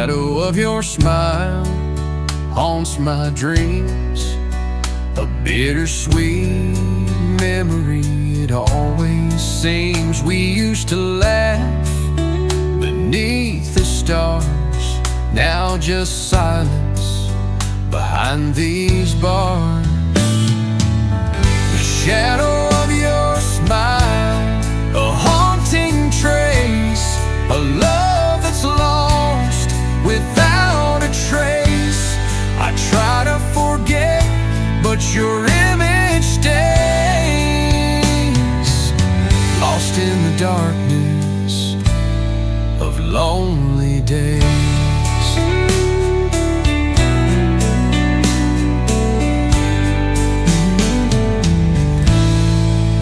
shadow of your smile haunts my dreams, a bittersweet memory. It always seems we used to laugh beneath the stars, now just silence behind these bars. The shadow of your smile, a haunting trace, a love that's lost without a trace. I try to forget, but your image stays, lost in the darkness of lonely days.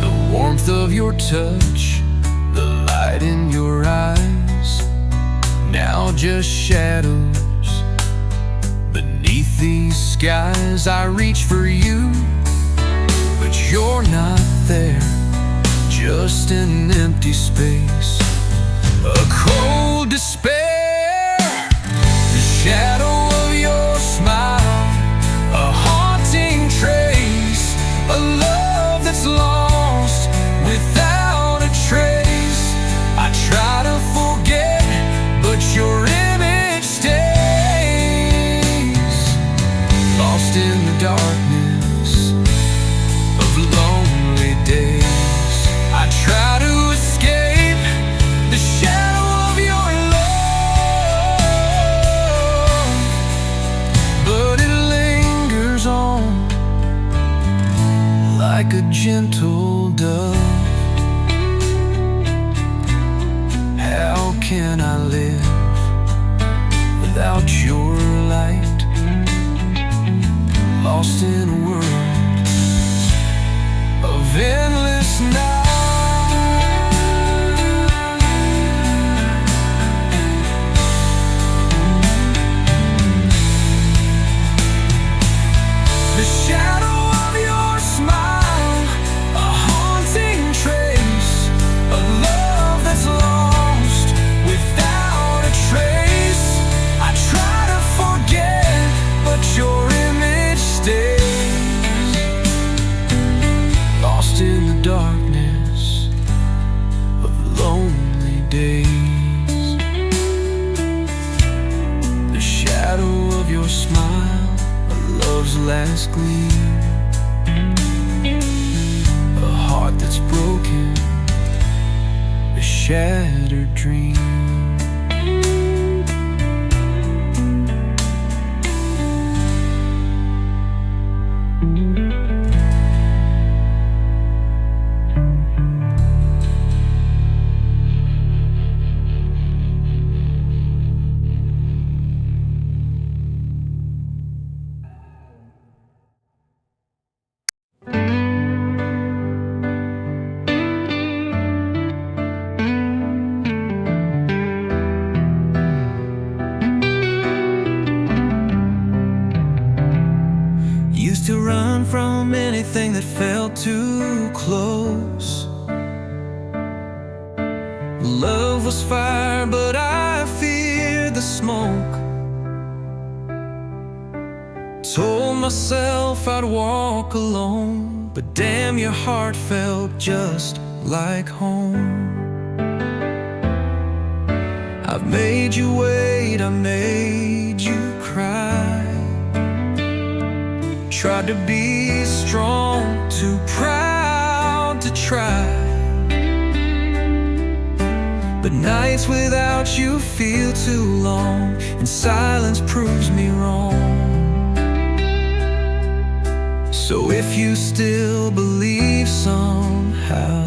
The warmth of your touch, the light in your eyes, now just shadows beneath these skies. I reach for you, but you're not there, just an empty space, a cold despair. The shadow of your smile, a haunting trace, a love that's lost without a trace. I try to forget, but your image stays, lost in the darkness of lonely days. I try to escape the shadow of your love, but it lingers on like a gentle dove. How can I live without your light? Lost in a world of endless night. The shadow of your smile, a haunting trace, a love that's lost without a trace. I try to forget, but your image stays, lost in the darkness of lonely days. The shadow of your smile, a love's last gleam, a heart that's broken, a shattered dream. Used to run from anything that felt too close. Love was fire, but I feared the smoke. Told myself I'd walk alone, but damn, your heart felt just like home. I've made you wait, I made you cry. Tried to be strong, too proud to try. But nights without you feel too long, and silence proves me wrong. So if you still believe somehow,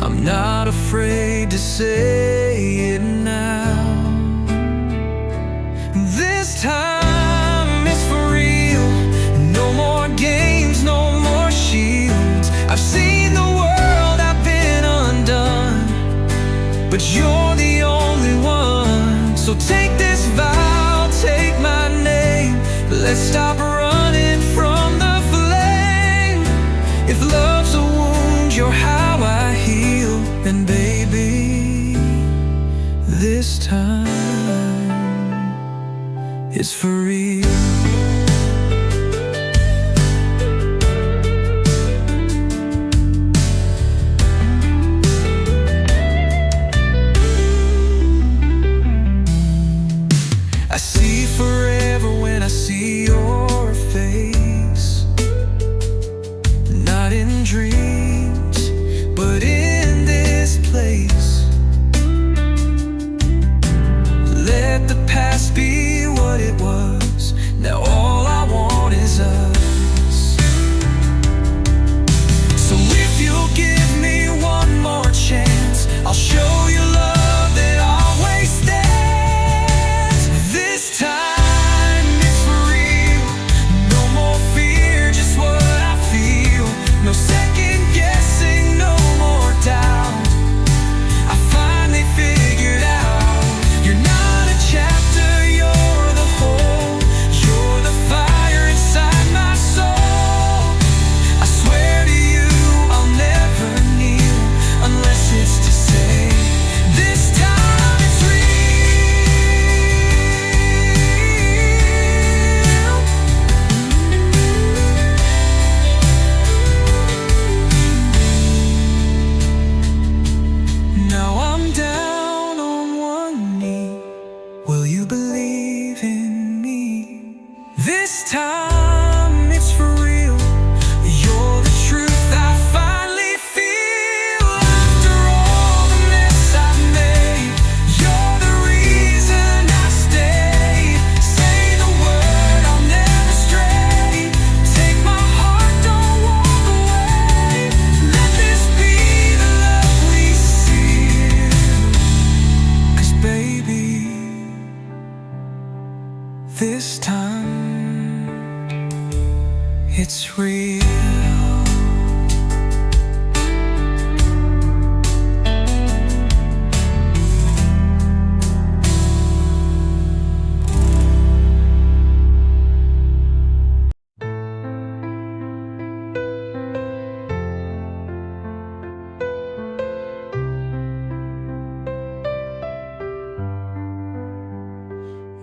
I'm not afraid to say it now. This time it's for real. No more games, no more shields. I've seen the world, I've been undone, but you're the only one. So take this vow, take my name. Let's stop running from the flame. If love's a wound, you're how I heal. Then baby, is for real. I see forever when I see your face, not in dreams, but in this place. Let the past be what it was. Now all I want is us. So if you'll give me one more chance, I'll show you love that always stands. This time it's for real. No more fear, just what I feel. No second guessing, no more doubt. I finally figured out you're not a chapter, you're the whole. You're the fire inside my soul. I swear to you I'll never kneel unless it's to say this time it's real. Now I'm down on one knee. Will you believe in me? This time it's for real. You're the truth I finally feel. After all the mess I've made, you're the reason I stayed. Say the word, I'll never stray. Take my heart, don't walk away. Let this be the love we seal. 'Cause baby, this time it's real.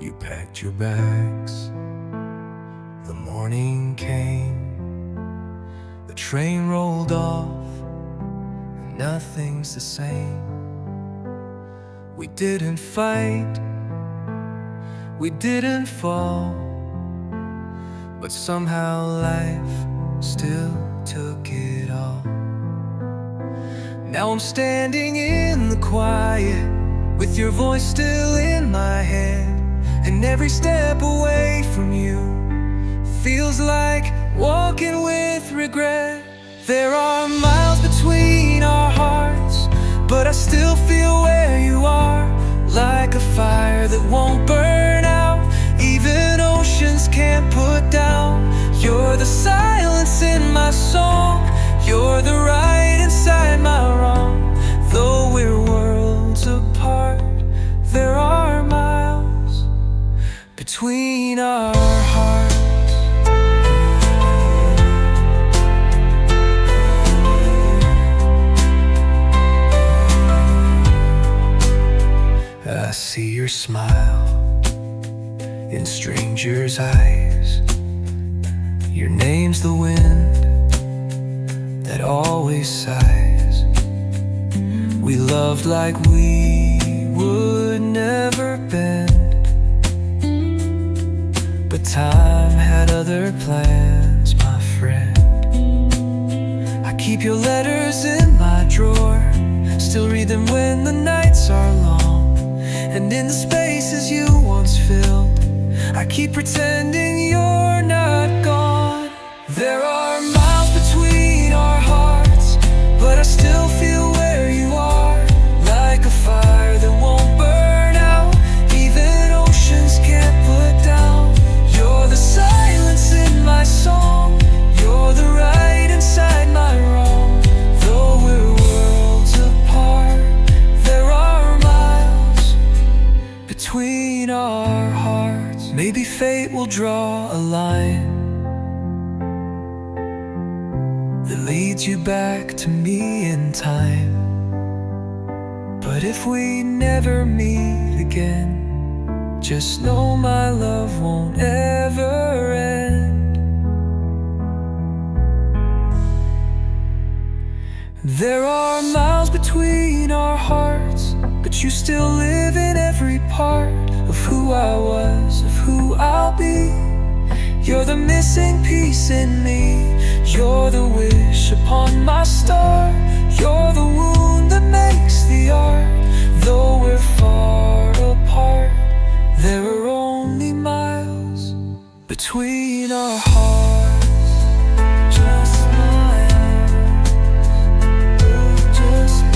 You packed your bags, the morning came, the train rolled off, and nothing's the same. We didn't fight, we didn't fall, but somehow life still took it all. Now I'm standing in the quiet, with your voice still in my head. And every step away from you feels like walking with regret. There are miles between our hearts, but I still feel where you are. Like a fire that won't burn out, even oceans can't put down. You're the silence in my song, you're the right inside my wrong. Though we're worlds apart, there are miles between our hearts. I see your smile in strangers' eyes. Your name's the wind that always sighs. We loved like we would never bend, but time had other plans, my friend. I keep your letters in my drawer, still read them when the nights are long. And in the spaces you once filled, I keep pretending you're not gone. There are miles between our hearts, but I still feel where you are. Like a fire that won't burn out, even oceans can't put down. You're the silence in my song, you're the right inside my wrong. Though we're worlds apart, there are miles between our hearts. Maybe fate will draw a line that leads you back to me in time. But if we never meet again, Just know my love won't ever end. There are miles between our hearts, but you still live in every part of who I was, of who I'll be. You're the missing piece in me. You're the wish upon my star. You're the wound that makes the art. Though we're far apart, there are only miles between our hearts. Just miles, just miles.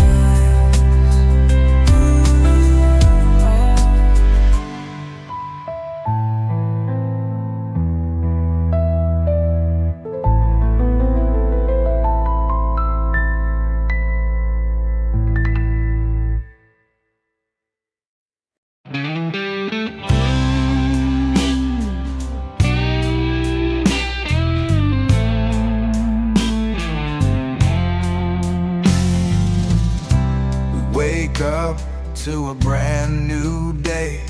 Wake up to a brand new day,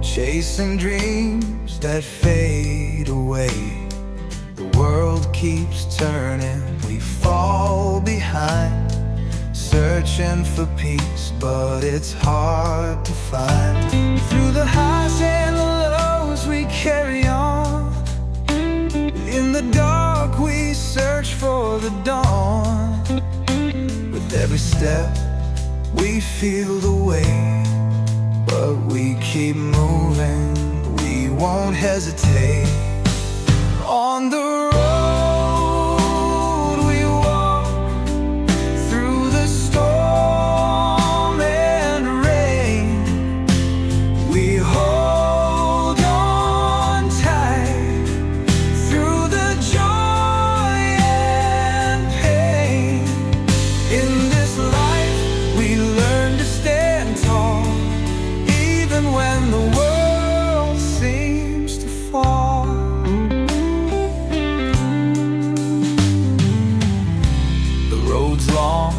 chasing dreams that fade away. The world keeps turning, we fall behind, searching for peace, but it's hard to find. Through the highs and the lows we carry on. In the dark we search for the dawn. With every step we feel the weight, but we keep moving, we won't hesitate. On the road we walk, through the storm and rain. We hold on tight, through the joy and pain. In this life we learn to stand tall, even when the world seems to fall. The road's long,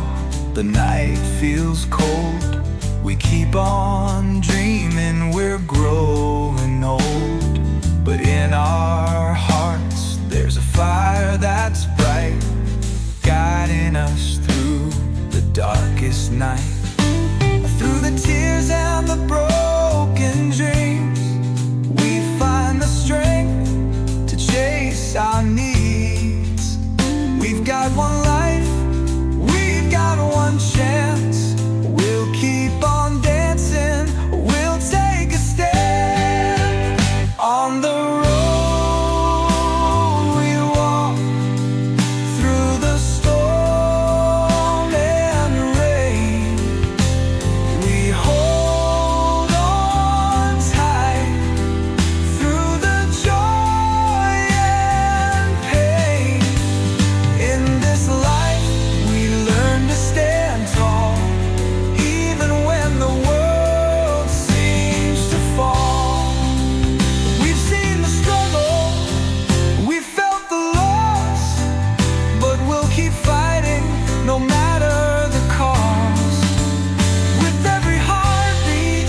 the night feels cold. We keep on dreaming, we're growing old. But in our hearts there's a fire that's bright, guiding us through the darkest night. Through the tears and the broken dreams, we find the strength to chase our needs. We've got one life, we've got one chance. We'll keep on dancing, we'll take a stand. On the road we walk, through the storm and rain. We hold on tight, through the joy and pain. In this life we learn to stand tall, even when the world seems to fall. We've seen the struggle, we've felt the loss, but we'll keep fighting no matter the cost. With every heartbeat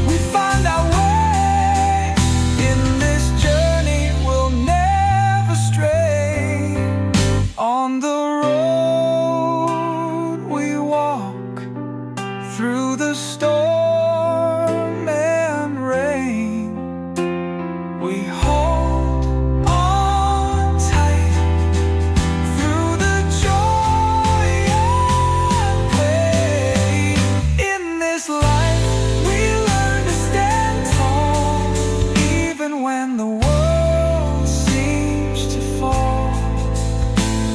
we find our way. In this journey we'll never stray. On the road we walk, through the storm and rain. We hold on tight, through the joy and pain. In this life we learn to stand tall, even when the world seems to fall.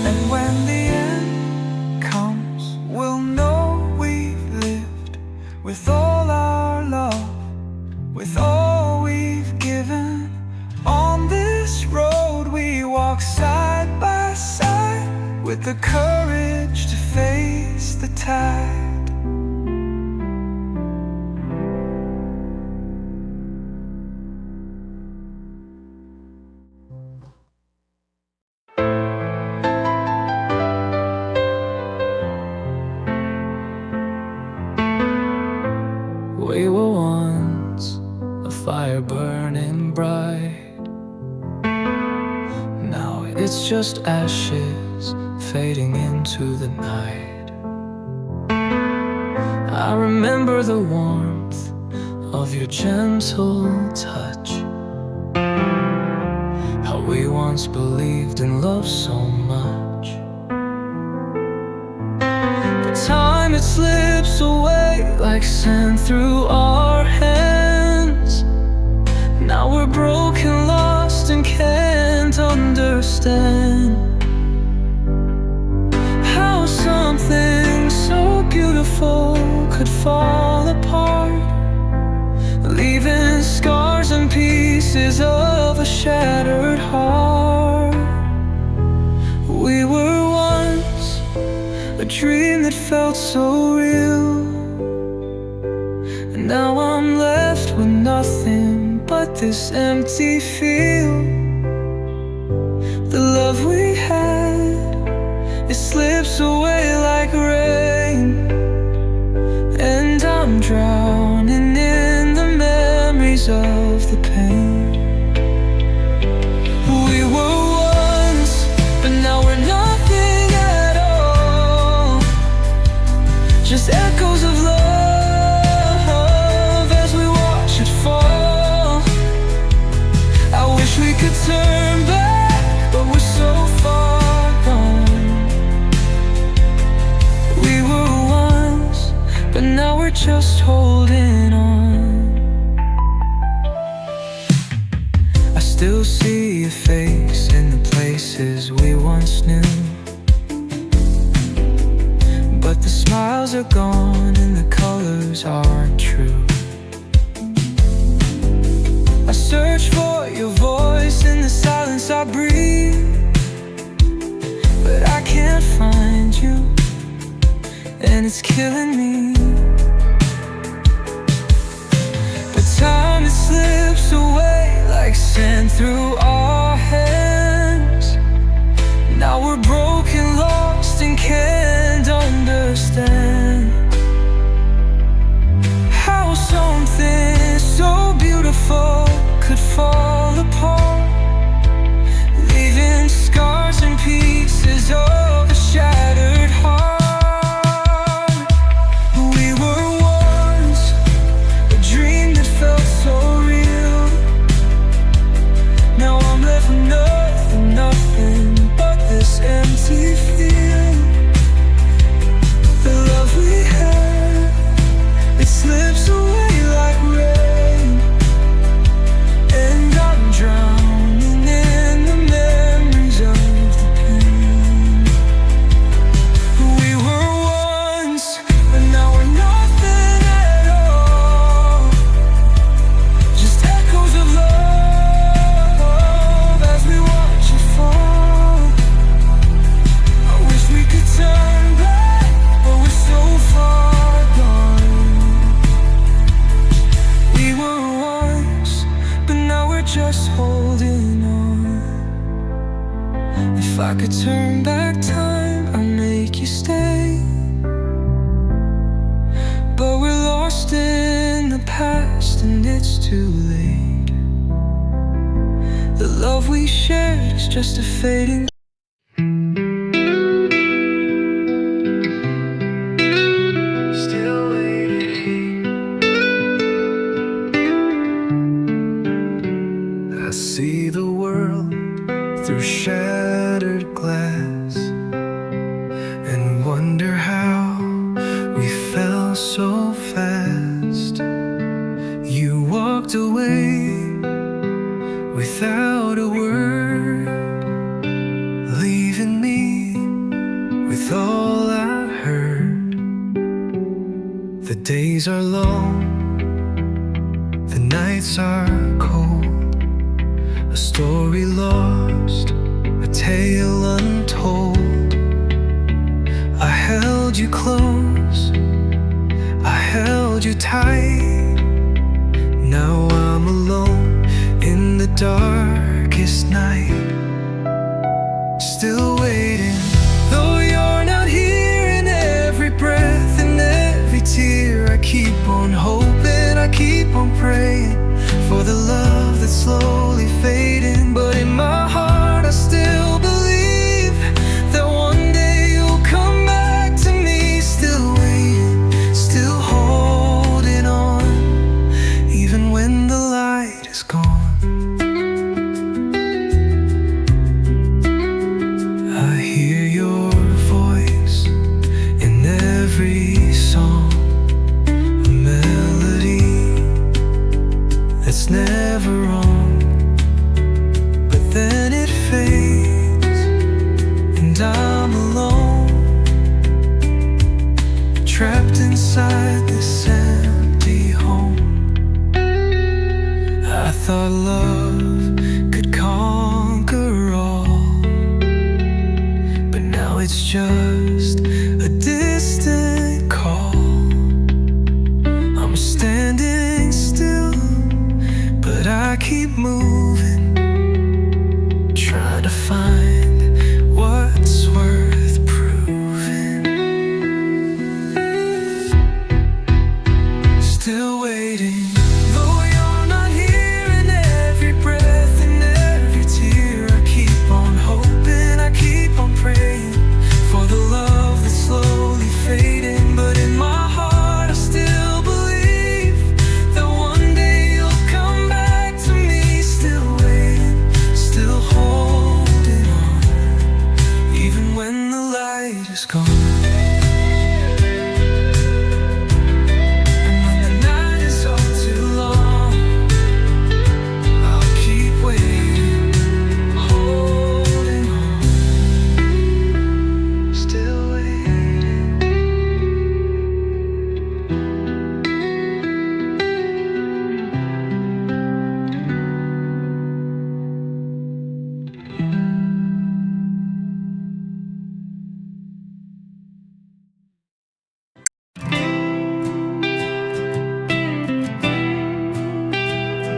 And when the end comes, we'll know we've lived with all our love, with all we've given. On this road we walk side by side, with the courage to face the tide. We were once it's just ashes fading into the night. I remember the warmth of your gentle touch, how we once believed in love so much. But time, it slips away like sand through our hands. Now we're broken, lost, and can't understand how something so beautiful could fall apart, leaving scars and pieces of a shattered heart. We were once a dream that felt so real, and now I'm left with nothing but this empty feel. The love we had, it slips away like rain, and I'm drowning in the memories of the pain. We were once, but now we're nothing at all, just echoes of love as we watch it fall. I wish we could turn back, but we're so far gone. We were once, but now we're just holding on. I still see your face in the places we once knew, but the smiles are gone and the colors aren't true. I search for your voice in the silence I breathe, but I can't find you, and it's killing me. But time, it slips away like sand through our hands. Now we're broken, lost, and can't understand how something so beautiful could fall apart, leaving scars and pieces of a shattered heart. We were once a dream that felt so real. Now I'm left with nothing but this empty feel. The love we had, it slips away like rain, and I'm drowning in the memories of the pain. We were once, but now we're nothing at all, just echoes of love as we watch it fall. I wish we could turn back, but we're so far gone. We were once, but now we're just holding on. If I could turn back time, I'd make you stay, but we're lost in the past and it's too late. The love we shared is just a fading. Still waiting. I see the world through shattered glass and wonder how we fell so fast. You walked away without a word, leaving me with all I heard. The days are long, the nights are cold, a story lost, a tale untold. I held you close, I held you tight. Now I'm alone in the darkest night, still waiting. Though you're not here, in every breath and every tear, I keep on hoping, I keep on praying for the love that's slowly fading. But in my heart I still believe it's just a distant call. I'm standing still, but I keep moving, trying to find what's worth proving. Still waiting, though you're not here, in every breath and every tear. I keep on hoping, I keep on praying for the love that's slowly fading. But in my heart I still believe that one day you'll come back to me. Still waiting, still holding on, even when the light is gone.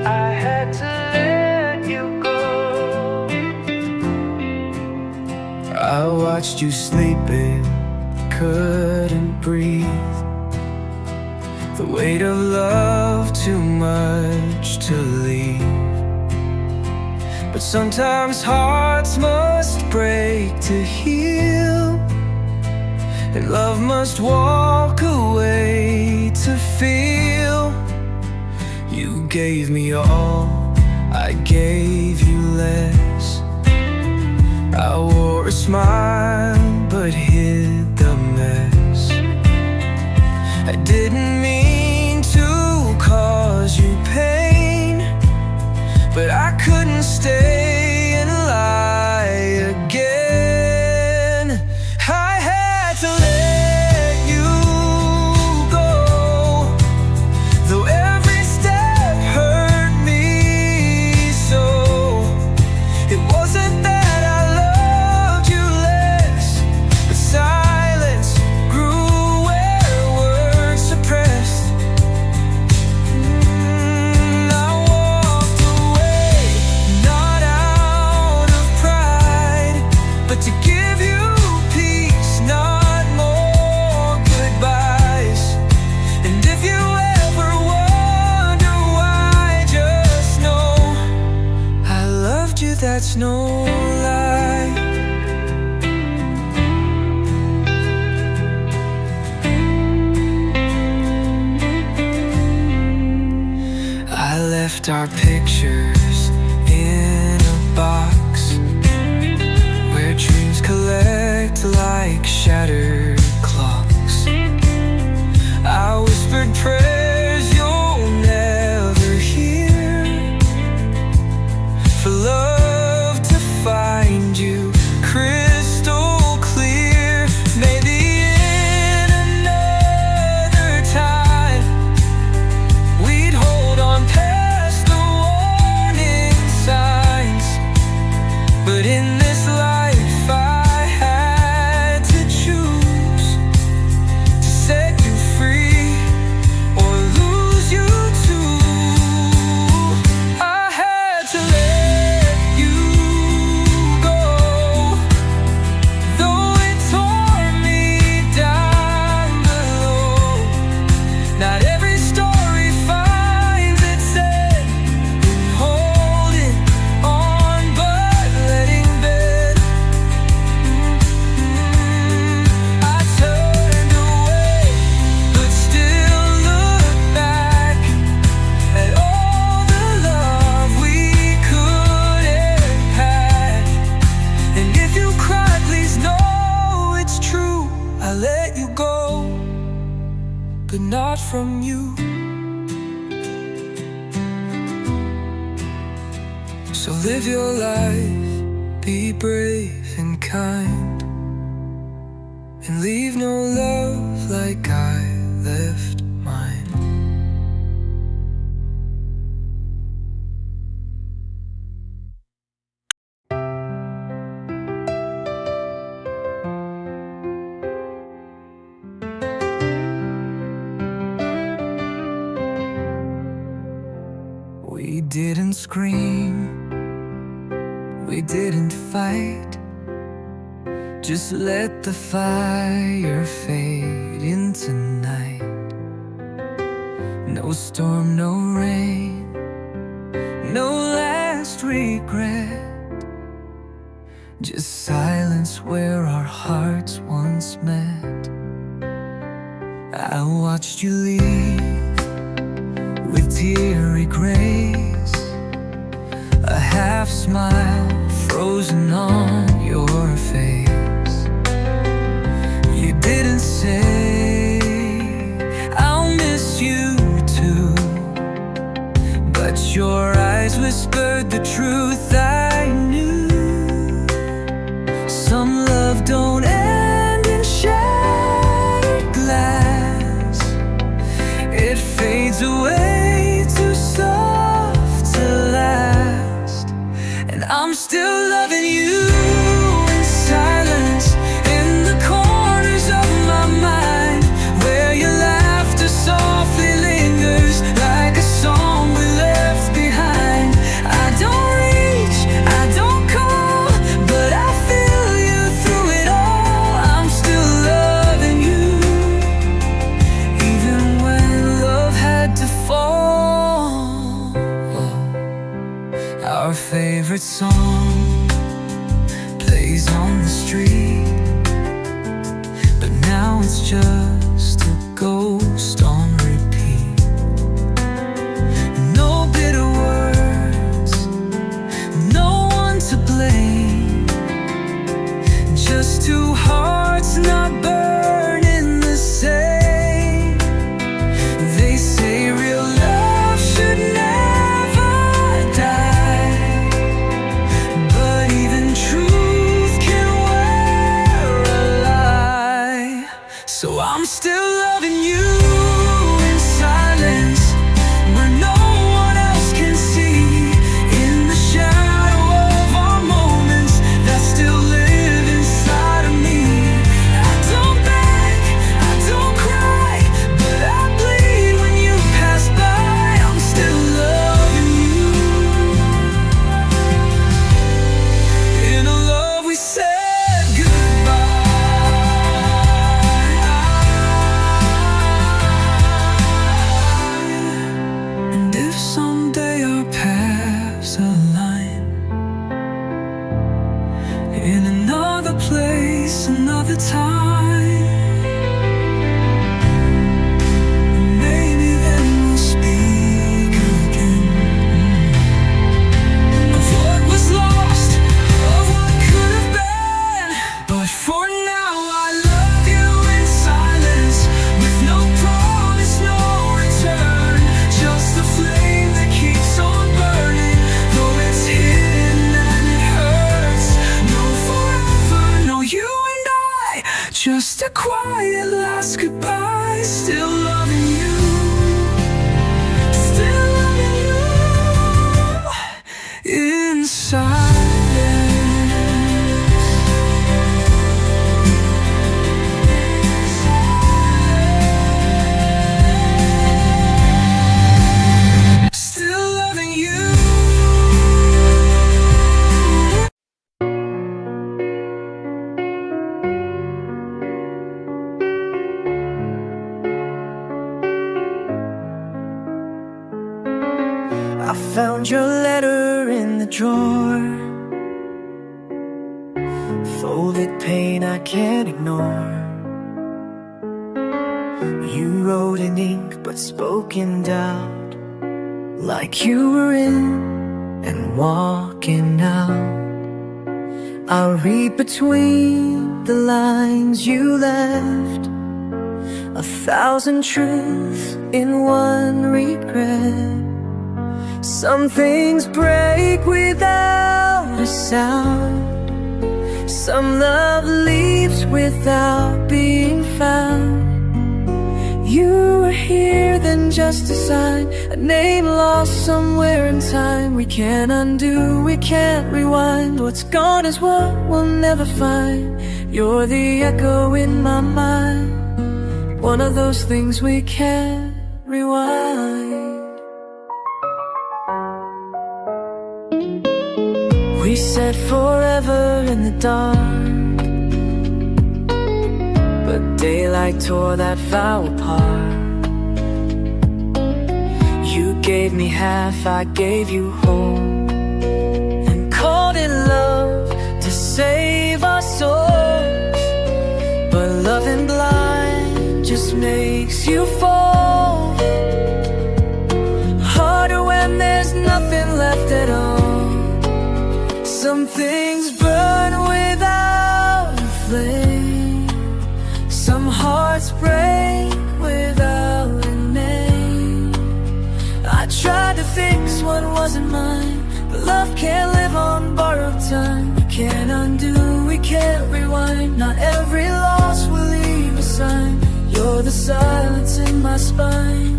I had to let you go. I watched you sleeping, couldn't breathe. The weight of love, too much to leave. But sometimes hearts must break to heal, and love must walk away to feel. You gave me all, I gave you less. I wore a smile but hid the mess. I didn't mean to cause you pain, but I couldn't stay and lie again. I had to let you go, though every step hurt me so. It wasn't that I loved you less, but silence grew where words suppressed. I walked away, not out of pride, but to give you peace, not more goodbyes. And if you ever wonder why, just know I loved you, that's no lie. I left our pictures in a box where dreams collect like shattered clocks. I whispered prayers you'll never hear, for love to find you crystal clear. Maybe in another time we'd hold on past the warning signs. But in this life I had to choose to set you free or lose you too. I had to let you go, though it tore me down below. Not every story finds its end in holding on, but letting bend. I turned away, but still looked back at all the love we could have had. And if you cry, please know it's true. I let you go, but not from you. So live your life, be brave and kind, and leave no love like I left mine. didn't scream, we didn't fight. Just let the fire fade into night. No storm, no rain, no last regret. Just silence where our hearts once met. I watched you leave with teary grace, a half smile frozen on your face. You didn't say, I'll miss you too, but your eyes whispered the truth I knew. Some love don't end in shattered glass. It fades away too soft to last. And I'm still loving you in silence, in the corners of my mind, where your laughter softly lingers like a song we left behind. I don't reach, I don't call, but I feel you through it all. I'm still loving you, even when love had to fall. Our favorite song plays on the street, but now it's just a ghost on repeat. No bitter words, no one to blame, just two hearts not burning the same. They say real love should never die, but even truth can wear a lie. So I'm still loving you in silence, where no one else can see, in the shadow of our moments that still live inside of me. I don't beg, I don't cry, but I bleed when you pass by. I'm still loving you, in a love we said goodbye. And if someday our paths align, in another place, another time, maybe then we'll speak again of what was lost, of what could have been. But for now I love you in silence, with no promise, no return, just a flame that keeps on burning, though it's hidden and it hurts. No forever, no you and I, just a quiet last goodbye. Still loving you, still loving you in silence. Still loving you. I found your letter in the drawer, folded pain I can't ignore. You wrote in ink but spoke in doubt, like you were in and walking out. I read between the lines you left, 1,000 truths in one regret. Some things break without a sound, some love leaves without being found. You were here, then just a sign, a name lost somewhere in time. We can't undo, we can't rewind. What's gone is what we'll never find. You're the echo in my mind, one of those things we can't rewind. said forever in the dark, but daylight tore that vow apart. You gave me half, I gave you whole, and called it love to save our souls. But loving blind just makes you fall. Harder when there's nothing left at all. Some things burn without a flame, some hearts break without a name. I tried to fix what wasn't mine, but love can't live on borrowed time. We can't undo, we can't rewind. Not every loss will leave a sign. You're the silence in my spine,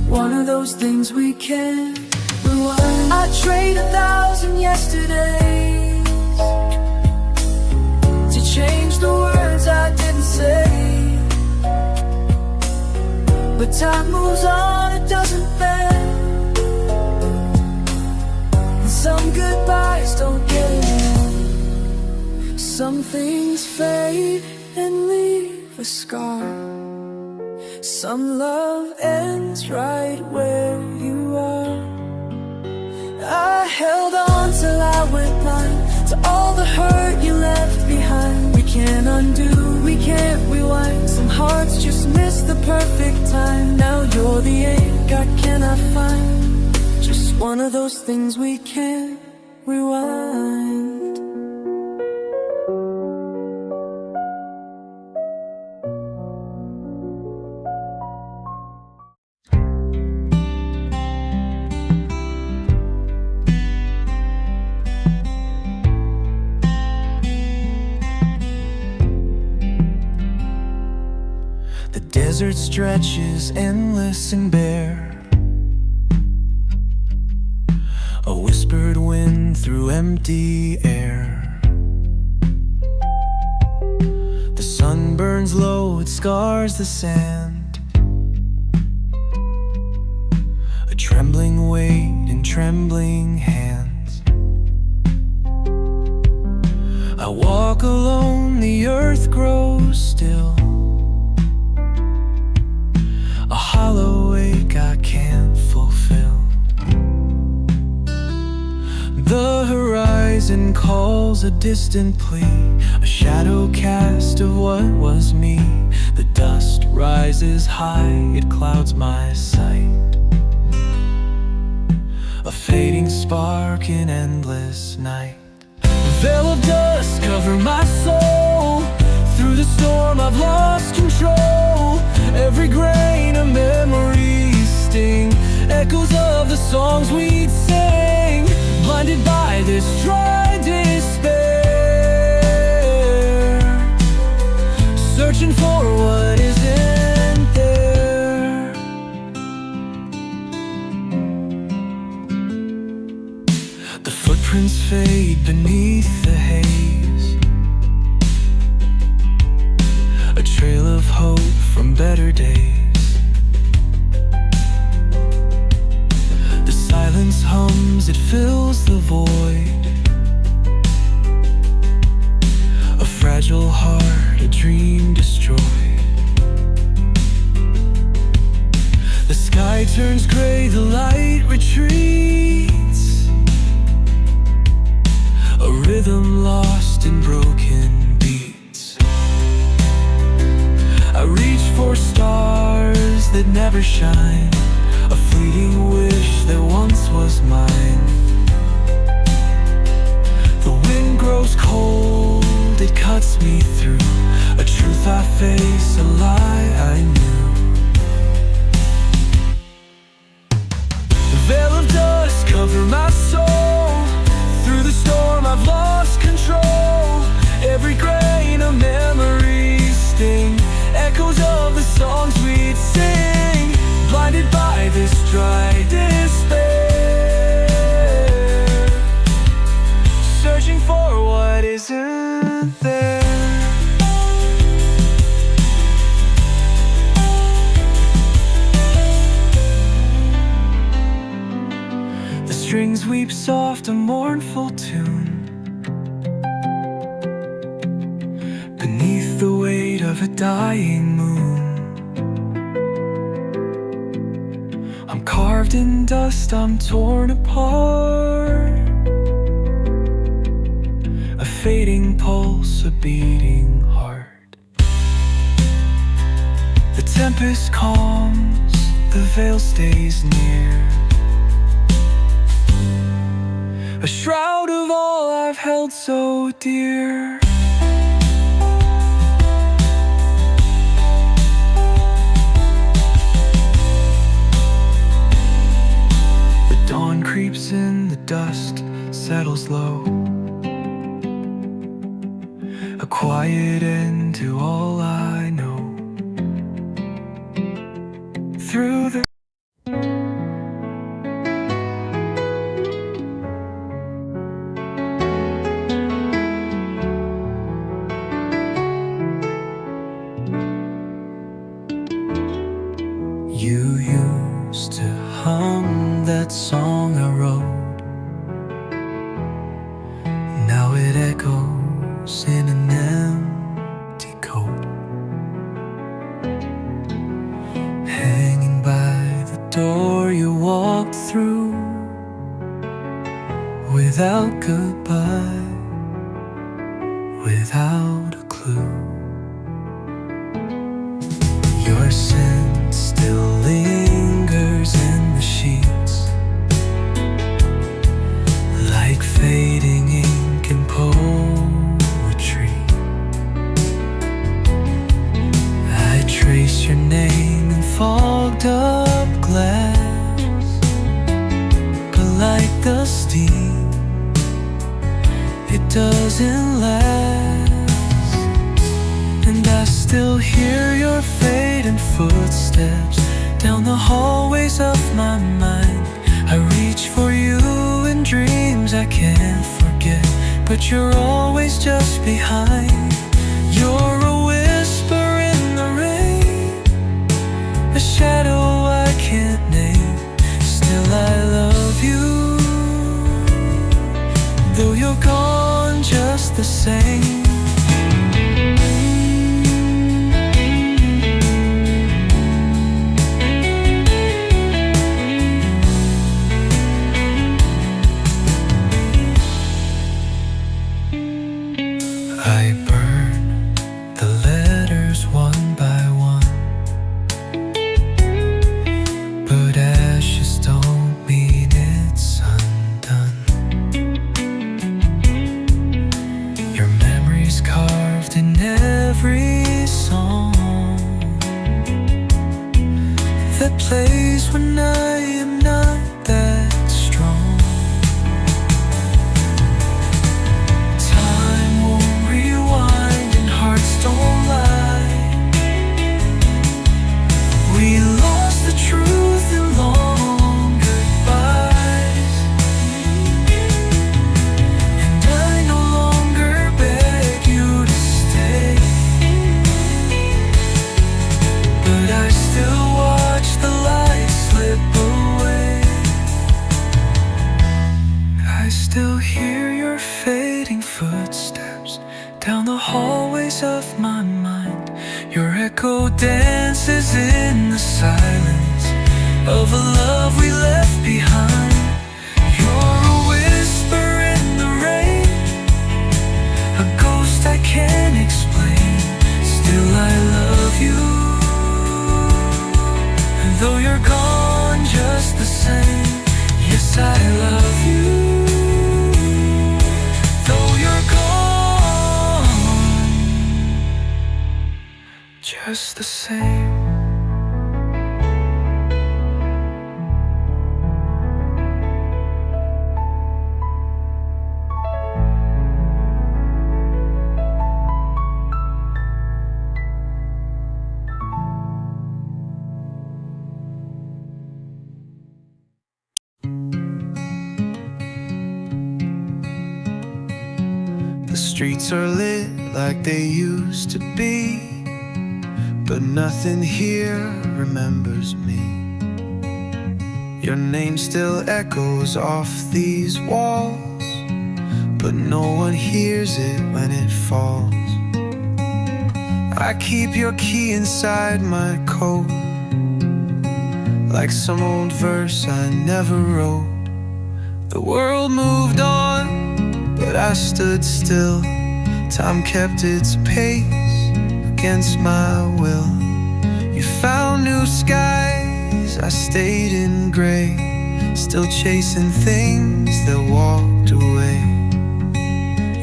one of those things we can't rewind. I trade 1,000 yesterdays to change the words I didn't say. But time moves on, it doesn't bend, and some goodbyes don't get in. Some things fade and leave a scar. Some love ends right where you are. I held on till I went blind to all the hurt you left behind. We can't undo, we can't rewind. Some hearts just miss the perfect time. Now you're the ink I cannot find, just one of those things we can't rewind. The desert stretches endless and bare, a whispered wind through empty air. The sun burns low, it scars the sand, a trembling weight in trembling hands. I walk alone, the earth grows still, a hollow ache I can't fulfill. The horizon calls a distant plea, a shadow cast of what was me. The dust rises high, it clouds my sight, a fading spark in endless night. A veil of dust cover my soul, through the storm I've lost control. Every grain of memories sting, echoes of the songs we'd sing. Blinded by this dry despair, searching for what isn't there. The footprints fade beneath the haze, a trail of hope from better days. The silence hums, it fills the void, a fragile heart, a dream destroyed. The sky turns gray, the light retreats, a rhythm lost in broken beats. I reach for stars that never shine, a fleeting wish that once was mine. The wind grows cold, it cuts me through, a truth I face, a lie I knew. The veil of dust cover my soul, through the storm I've lost control. Every grain of memories sting, echoes of the songs we'd sing. Blinded by this dry despair, searching for what isn't there. The strings weep soft, a mournful tune, of a dying moon. I'm carved in dust, I'm torn apart. A fading pulse, a beating heart. The tempest calms, the veil stays near. A shroud of all I've held so dear. The dawn creeps in, the dust settles low. A quiet end to all I know. Through the You used to hum that song I wrote. Now it echoes in an empty coat, hanging by the door you walked through without goodbye, without a clue. Your scent still lingers in the sheets, like fading ink in poetry. I trace your name in fogged up glass, but like the steam, it doesn't last. And I still hear your fading footsteps down the hallways of my mind. I reach for you in dreams I can't forget, but you're always just behind. You're a whisper in the rain, a shadow I can't name. Still I love you, though you're gone just the same. I burn the letters one by one, but ashes don't mean it's undone. Your memory's carved in every song that plays when I am not that strong. Don't lie. We lost the truth in long goodbyes, and I no longer beg you to stay, but I still watch the light slip away. I still hear your fading footsteps down the hallways of my mind. Your echo dances in the silence of a love we left behind. You're a whisper in the rain, a ghost I can't explain. Still I love you, though you're gone just the same. Yes, I love you, though you're gone just the same. The streets are lit like they used to be, but nothing here remembers me. Your name still echoes off these walls, but no one hears it when it falls. I keep your key inside my coat, like some old verse I never wrote. The world moved on, but I stood still. Time kept its pace against my will. You found new skies, I stayed in gray, still chasing things that walked away.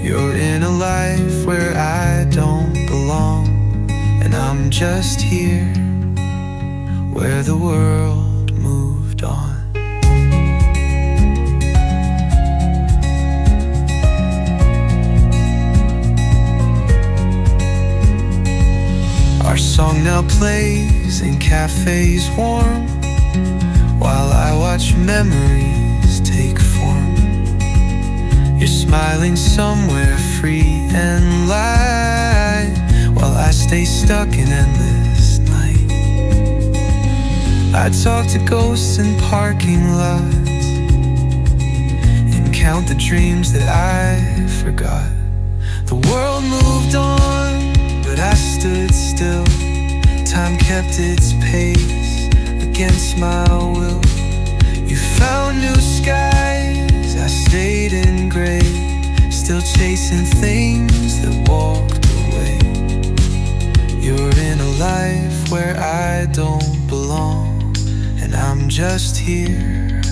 You're in a life where I don't belong, and I'm just here where the world moved on. Our song now plays in cafes warm, while I watch memories take form. You're smiling somewhere free and light, while I stay stuck in endless night. I talk to ghosts in parking lots and count the dreams that I forgot. The world moved on, but I stood still. Time kept its pace against my will. You found new skies, I stayed in gray, still chasing things that walked away. You're in a life where I don't belong, and I'm just here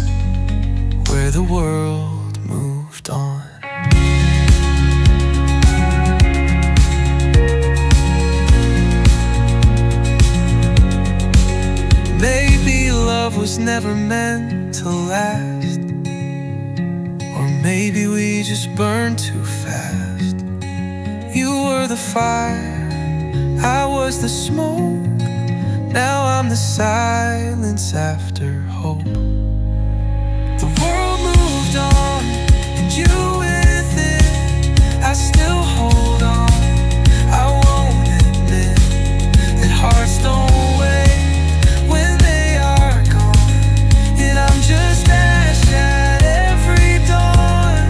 where the world moved on. Maybe love was never meant to last, or maybe we just burned too fast. You were the fire, I was the smoke. Now I'm the silence after hope. The world moved on, and you with it. I still hold on. I won't admit that hearts don't wait when they are gone, and I'm just ash at every dawn.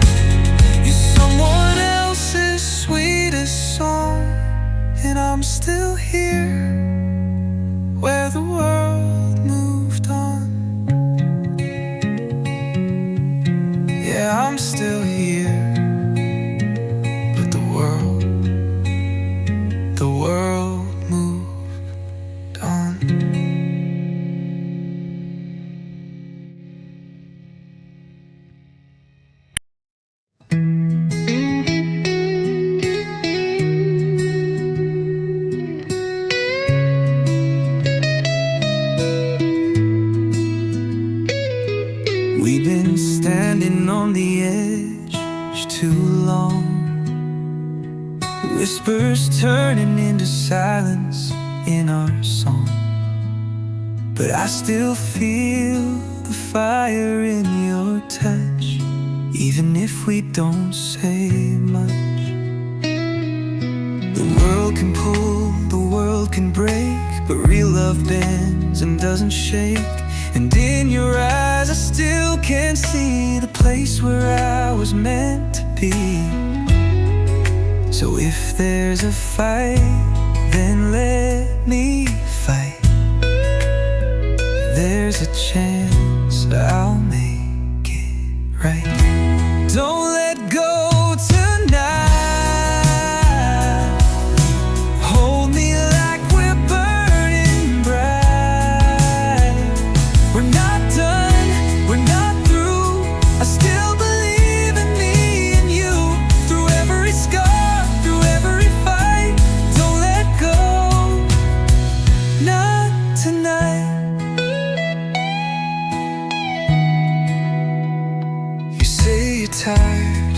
You're someone else's sweetest song, and I'm still here where the world moved on. Yeah, I'm still here, but the world moved on. We've been standing on the edge too long, whispers turning into silence in our song. But I still feel the fire in your touch, even if we don't say much. The world can pull, the world can break, but real love bends and doesn't shake. And in your eyes I still can see the place where I was meant to be. So if there's a fight, then let me fight. There's a chance I'll make it right. Don't let go tonight. Hold me like we're burning bright. We're not done, we're not through. I still believe in me and you. Through every scar, through every fight. Don't let go, not tonight. You say you're tired,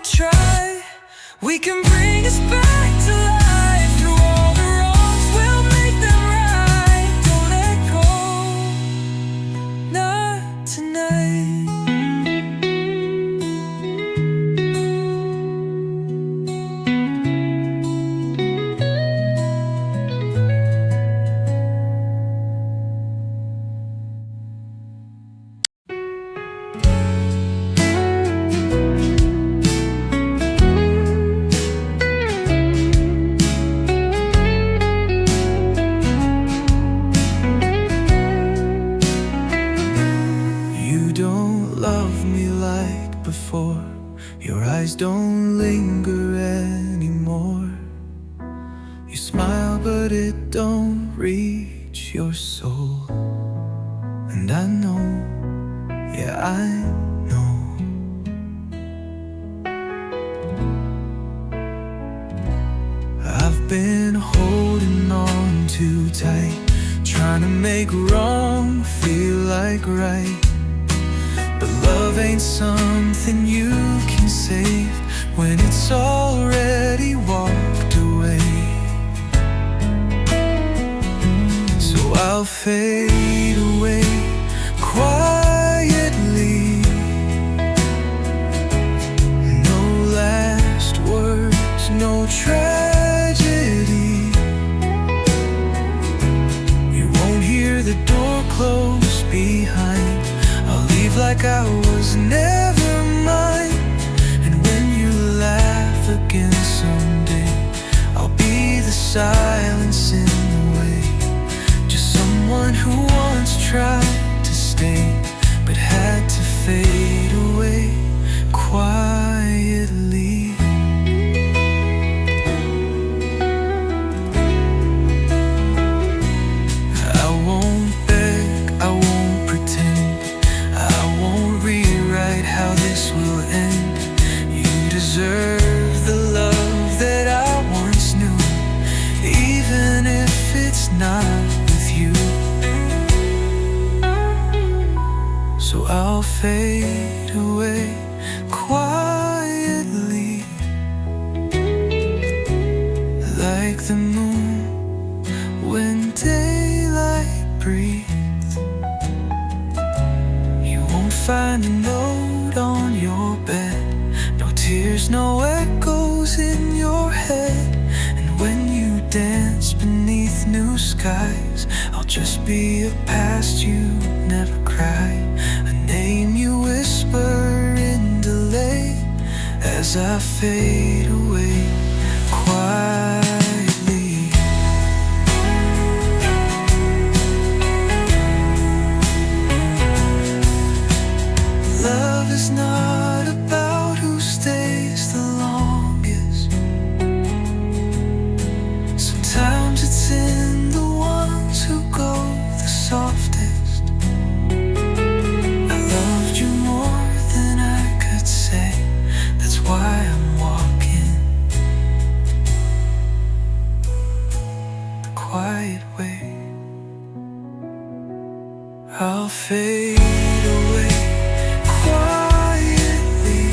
try. We can bring us back to life. Through all the wrongs, we'll make them right. Don't let go, not tonight. Before your eyes don't linger anymore. You smile but it don't reach your soul. And I know, yeah I know. I've been holding on too tight, trying to make wrong feel like right. But love ain't something you can save when it's already walked away. So I'll fade away quietly. No last words, no tragedy. You won't hear the door close behind. Like I was never mine. And when you laugh again someday, I'll be the silence in the way. Just someone who once tried to stay, but had to fade away quietly. I won't beg, I won't pretend, how this will end. You deserve the love that I once knew, even if it's not with you. So I'll fade away quietly, like the moon when daylight breathes. You won't find a note on your bed, no tears, no echoes in your head. And when you dance beneath new skies, I'll just be a past you never cry, a name you whisper in delay as I fade away quietly. Love is not about who stays the longest. Sometimes it's in the ones who go the softest. I loved you more than I could say. That's why I'm walking the quiet way. I'll fade away quietly.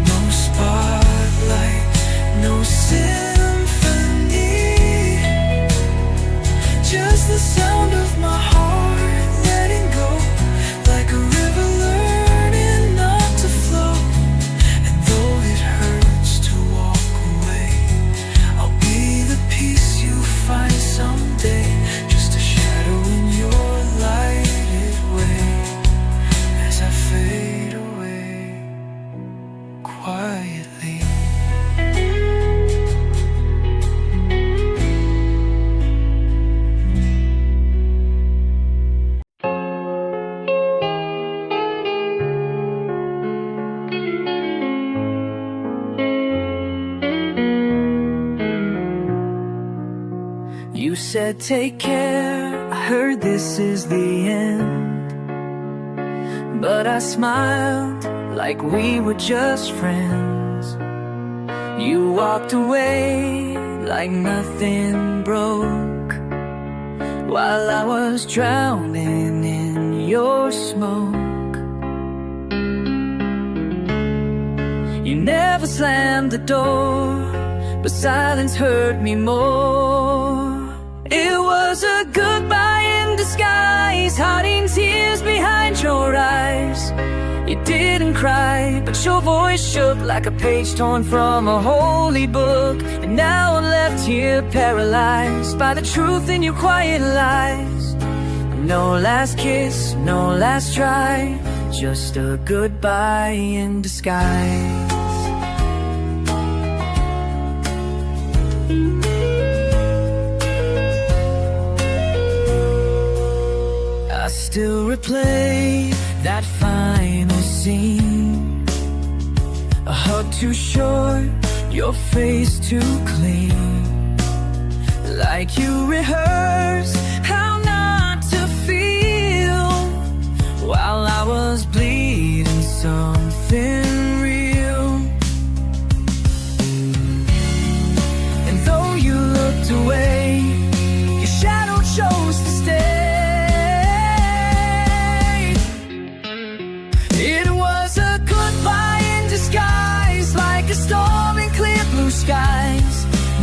No spotlight, no symphony, just the sound of my heart letting go, like a river learning not to flow. And though it hurts to walk away, I'll be the peace you find someday, just a shadow in your lighted way as I fade away quietly. You said take care, I heard this is the end, but I smiled like we were just friends. You walked away like nothing broke, while I was drowning in your smoke. never slammed the door, but silence hurt me more. It was a goodbye in disguise, hiding tears behind your eyes. You didn't cry, but your voice shook like a page torn from a holy book. And now I'm left here paralyzed by the truth in your quiet lies. No last kiss, no last try, just a goodbye in disguise. I still replay that final scene. A hug too short, your face too clean. Like you rehearsed how not to feel, while I was bleeding something real. And though you looked away, your shadow chose to stay. It was a goodbye in disguise, like a storm in clear blue skies.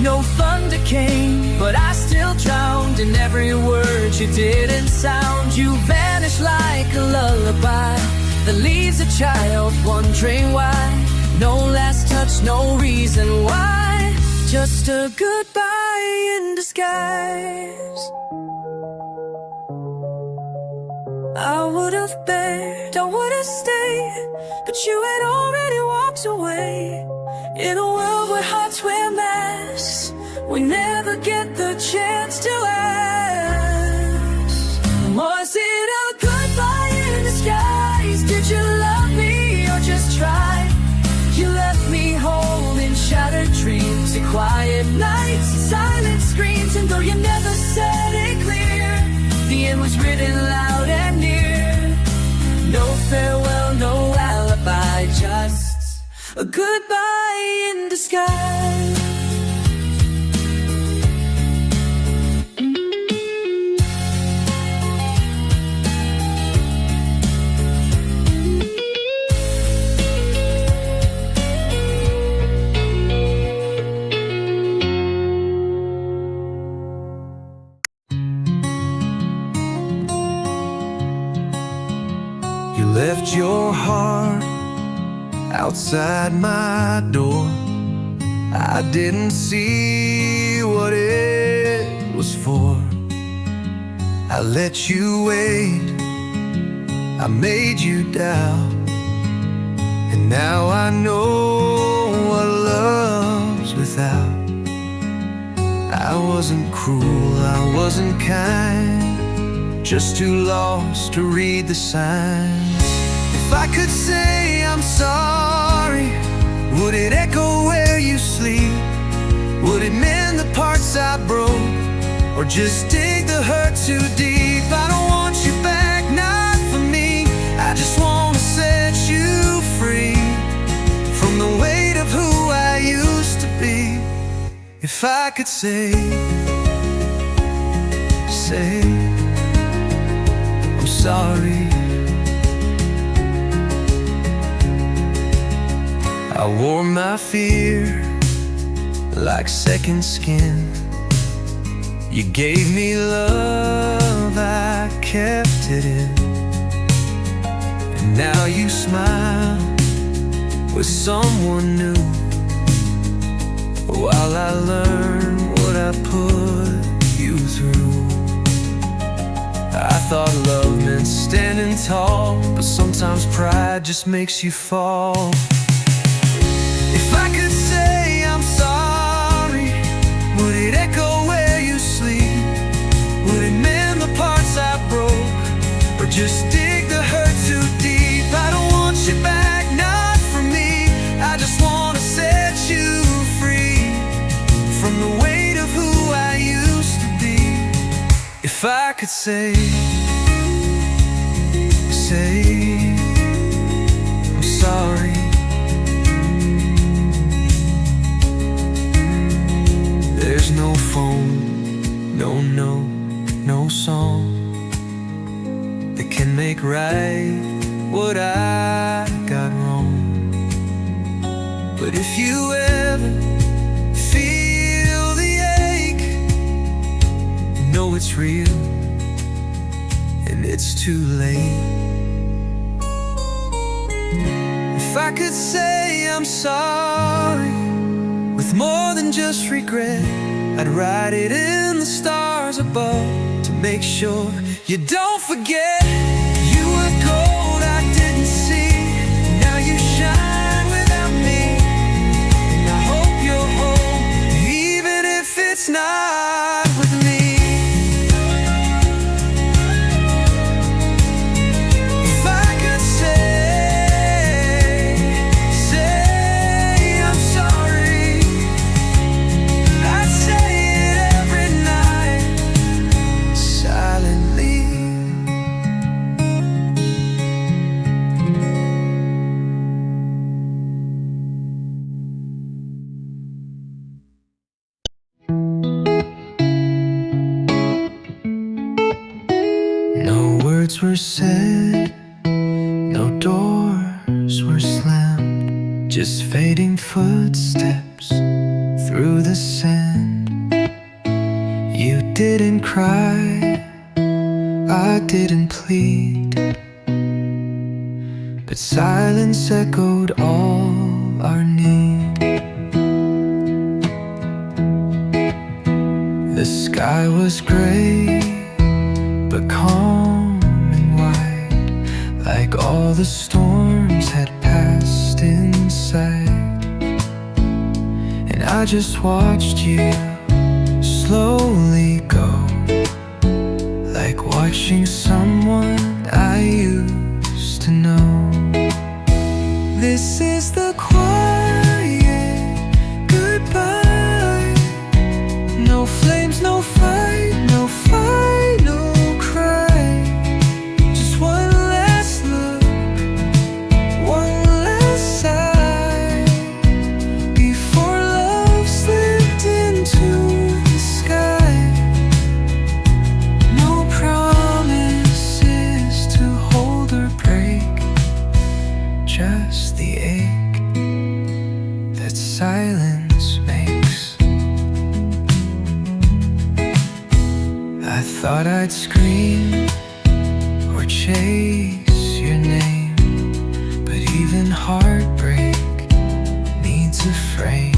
No thunder came, but I still drowned in every word you didn't sound. You vanished like a lullaby that leaves a child wondering why. No last touch, no reason why, just a goodbye in disguise. I would've begged, I would've stayed, but you had already walked away. In a world where hearts wear masks, we never get the chance to ask. Was it a goodbye in disguise? Did you love me or just try? You left me holding shattered dreams and quiet nights and silent screams. And though you never said it clear, the end was written loud and near. No farewell, no alibi, just a goodbye in disguise. You left your heart outside my door. I didn't see what it was for. I let you wait, I made you doubt, and now I know what love's without. I wasn't cruel, I wasn't kind, just too lost to read the signs. If I could say I'm sorry, would it echo where you sleep? Would it mend the parts I broke, or just dig the hurt too deep? I don't want you back, not for me. I just want to set you free from the weight of who I used to be. If I could say I'm sorry. I wore my fear like second skin. You gave me love, I kept it in. And now you smile with someone new, while I learn what I put you through. I thought love meant standing tall, but sometimes pride just makes you fall. If I could say I'm sorry, would it echo where you sleep? Would it mend the parts I broke, or just dig the hurt too deep? I don't want you back, not for me. I just want to set you free from the weight of who I used to be. If I could say I'm sorry. There's no phone, no note, no song that can make right what I got wrong. But if you ever feel the ache, know it's real and it's too late. If I could say I'm sorry with more than just regret, I'd write it in the stars above to make sure you don't forget. You were gold I didn't see, now you shine without me. And I hope you're home, even if it's not with me. If I could say I'm sorry, I'd say it every night, silently. No words were said, no doors were slammed, just fading footsteps through the sand. You didn't cry, I didn't plead, but silence echoed all our need. The sky was gray, but calm and wide, like all the storms had passed inside. And I just watched you slowly go, like watching someone I used to know. This is the quiet goodbye. No flames, no fight, no fight, no cry. Just one last look, one last sigh, before love slipped into the sky. No promises to hold or break, just the ache that silence makes. I thought I'd scream or chase your name, but even heartbreak needs a frame.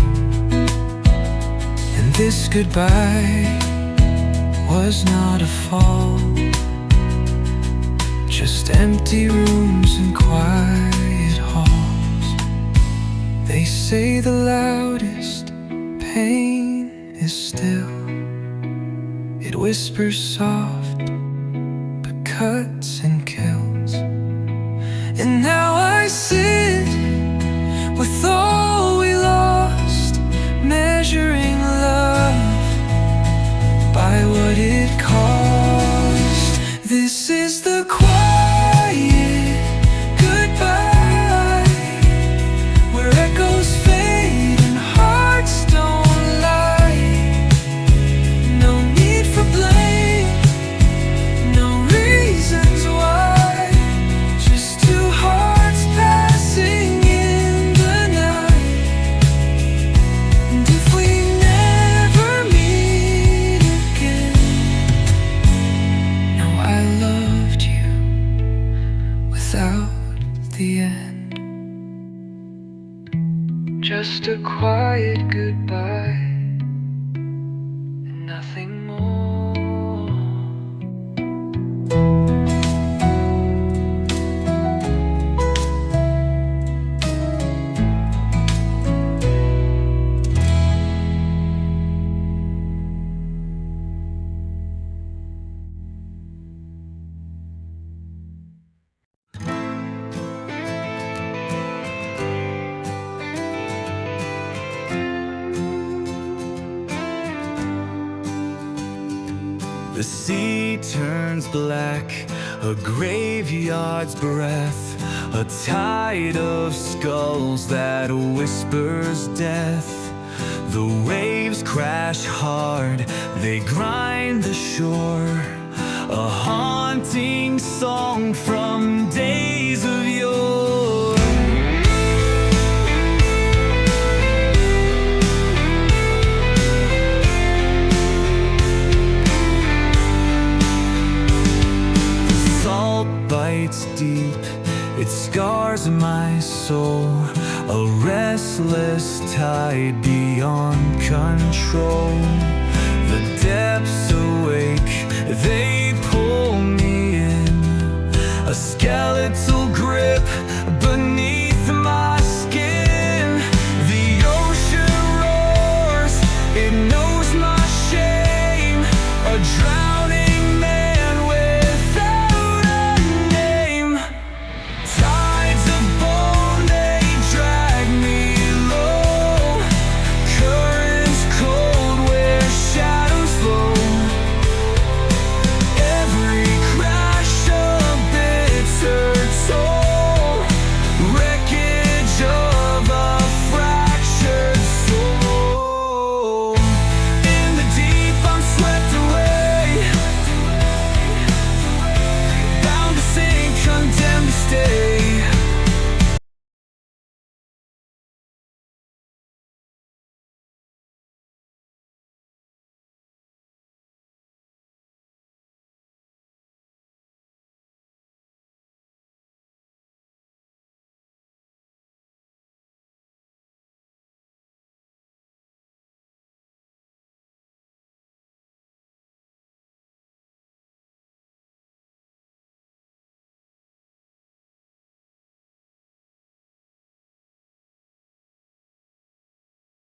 And this goodbye was not a fall, just empty rooms and quiet halls. They say the loudest pain is still, it whispers soft, but cuts and kills. And now I sit with all we lost, measuring love by what it cost. This is the quiet goodbye, where echoes fade and hearts don't lie. No need for blame, no reasons why, just two hearts passing in the night. And if we never meet again, know I loved you without the end. Just a quiet goodbye and nothing more. The sea turns black, a graveyard's breath, a tide of skulls that whispers death. The waves crash hard, they grind the shore, a haunting song from days of yore. cuts deep, it scars my soul, a restless tide beyond control. The depths awake, they